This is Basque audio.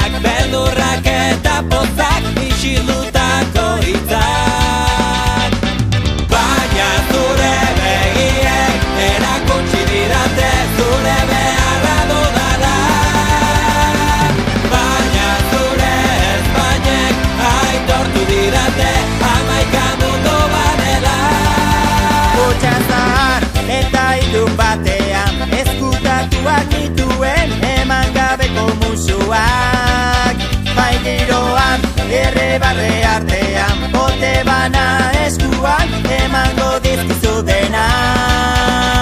hitzak, beldurrak eta pozak, isildutako hitzak. Baina zure begiek erakutsi didate zure beharra dudala. Baina zure ezpainek aitortu didate 11 mundu badela. Kotxa zahar eta ilun batean ezkutatuak nituen eman gabeko musuak. Bai giroan, errebarre artean, bote bana eskuan emango dizkizu denak.